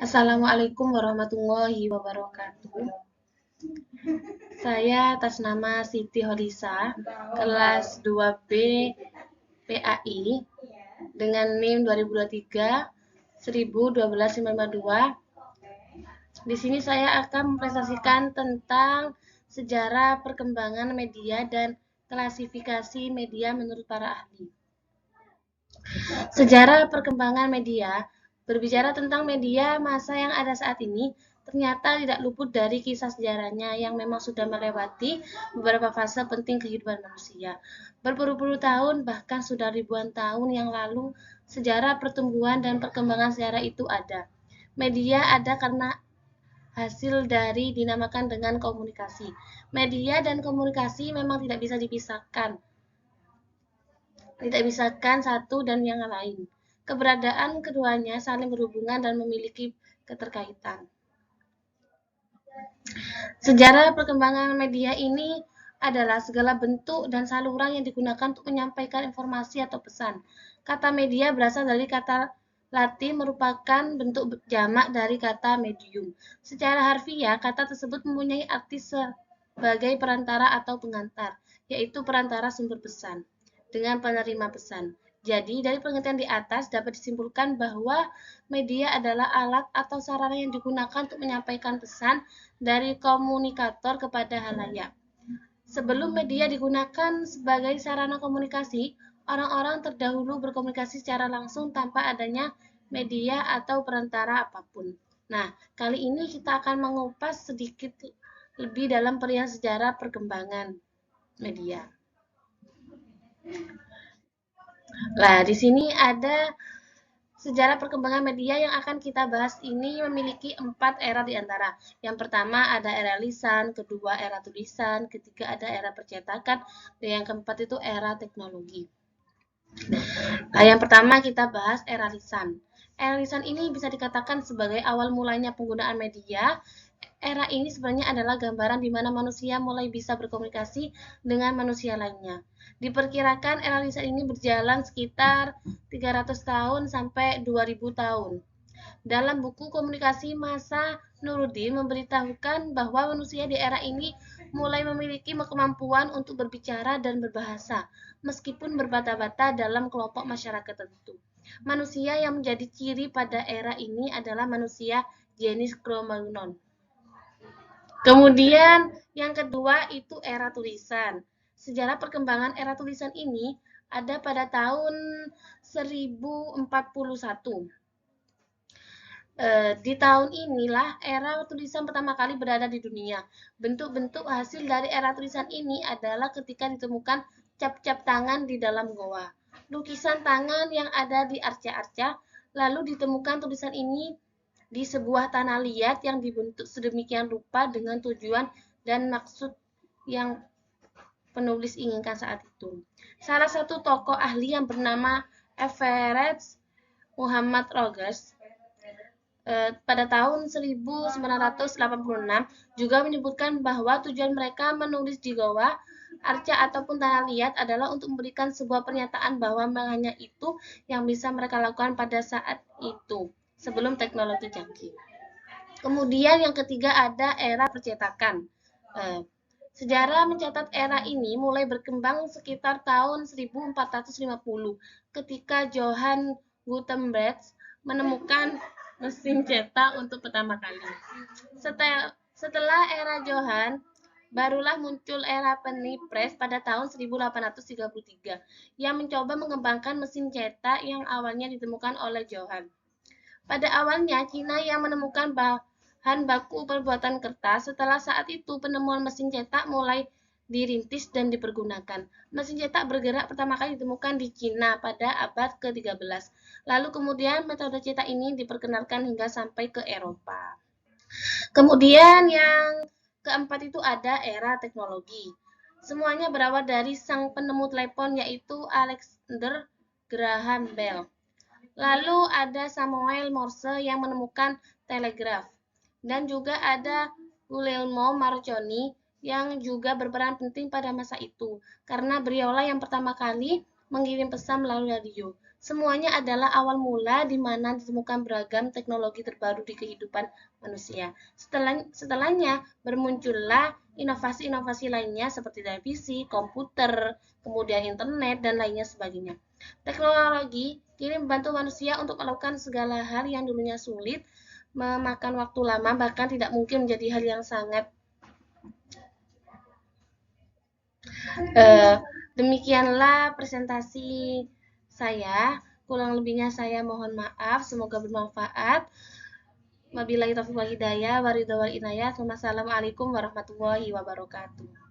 Assalamualaikum warahmatullahi wabarakatuh. Saya atas nama Siti Holisa, kelas 2B PAI dengan NIM 2023 1212552. Di sini saya akan mempresentasikan tentang sejarah perkembangan media dan klasifikasi media menurut para ahli. Sejarah perkembangan media berbicara tentang media masa yang ada saat ini, ternyata tidak luput dari kisah sejarahnya yang memang sudah melewati beberapa fase penting kehidupan manusia. Berpuluh-puluh tahun, bahkan sudah ribuan tahun yang lalu, sejarah pertumbuhan dan perkembangan sejarah itu ada. Media ada karena hasil dari dinamakan dengan komunikasi. Media dan komunikasi memang tidak bisa dipisahkan. Tidak bisakah satu dan yang lain. Keberadaan keduanya saling berhubungan dan memiliki keterkaitan. Sejarah perkembangan media ini adalah segala bentuk dan saluran yang digunakan untuk menyampaikan informasi atau pesan. Kata media berasal dari kata Latin merupakan bentuk jamak dari kata medium. Secara harfiah, kata tersebut mempunyai arti sebagai perantara atau pengantar, yaitu perantara sumber pesan dengan penerima pesan. Jadi, dari pengertian di atas dapat disimpulkan bahwa media adalah alat atau sarana yang digunakan untuk menyampaikan pesan dari komunikator kepada halayak. Sebelum media digunakan sebagai sarana komunikasi, orang-orang terdahulu berkomunikasi secara langsung tanpa adanya media atau perantara apapun. Nah, kali ini kita akan mengupas sedikit lebih dalam perihal sejarah perkembangan media. Nah, di sini ada sejarah perkembangan media yang akan kita bahas ini memiliki 4 era di antara. Yang pertama ada era lisan, kedua era tulisan, ketiga ada era percetakan, dan yang keempat itu era teknologi. Nah, yang pertama kita bahas era lisan. Era lisan ini bisa dikatakan sebagai awal mulanya penggunaan media. Era ini sebenarnya adalah gambaran di mana manusia mulai bisa berkomunikasi dengan manusia lainnya. Diperkirakan era lisan ini berjalan sekitar 300 tahun sampai 2000 tahun. Dalam buku Komunikasi Masa, Nuruddin memberitahukan bahwa manusia di era ini mulai memiliki kemampuan untuk berbicara dan berbahasa, meskipun berbata-bata dalam kelompok masyarakat tertentu. Manusia yang menjadi ciri pada era ini adalah manusia jenis Cro-Magnon. Kemudian yang kedua itu era tulisan. Sejarah perkembangan era tulisan ini ada pada tahun 1041. Di tahun inilah era tulisan pertama kali berada di dunia. Bentuk-bentuk hasil dari era tulisan ini adalah ketika ditemukan cap-cap tangan di dalam goa, lukisan tangan yang ada di arca-arca, lalu ditemukan tulisan ini di sebuah tanah liat yang dibentuk sedemikian rupa dengan tujuan dan maksud yang penulis inginkan saat itu. Salah satu tokoh ahli yang bernama Everett Muhammad Rogers pada tahun 1986 juga menyebutkan bahwa tujuan mereka menulis di goa, arca ataupun tanah liat adalah untuk memberikan sebuah pernyataan bahwa hanya itu yang bisa mereka lakukan pada saat itu, sebelum teknologi canggih. Kemudian yang ketiga ada era percetakan. Sejarah mencatat era ini mulai berkembang sekitar tahun 1450 ketika Johann Gutenberg menemukan mesin cetak untuk pertama kali. Setelah era Johann, barulah muncul era penny press pada tahun 1833 yang mencoba mengembangkan mesin cetak yang awalnya ditemukan oleh Johann. Pada awalnya, Cina yang menemukan bahan baku pembuatan kertas. Setelah saat itu, penemuan mesin cetak mulai dirintis dan dipergunakan. Mesin cetak bergerak pertama kali ditemukan di Cina pada abad ke-13. Lalu kemudian metode cetak ini diperkenalkan hingga sampai ke Eropa. Kemudian yang keempat itu ada era teknologi. Semuanya berawal dari sang penemu telepon yaitu Alexander Graham Bell. Lalu ada Samuel Morse yang menemukan telegraf. Dan juga ada Guglielmo Marconi yang juga berperan penting pada masa itu, karena beliaulah yang pertama kali mengirim pesan melalui radio. Semuanya adalah awal mula di mana ditemukan beragam teknologi terbaru di kehidupan manusia. Setelahnya bermuncullah inovasi-inovasi lainnya seperti televisi, komputer, kemudian internet, dan lainnya sebagainya. Teknologi kini membantu manusia untuk melakukan segala hal yang dulunya sulit, memakan waktu lama, bahkan tidak mungkin menjadi hal yang sangat demikianlah presentasi saya. Kurang lebihnya saya mohon maaf. Semoga bermanfaat. Wabillahi taufiq wal hidayah. Wassalamualaikum warahmatullahi wabarakatuh.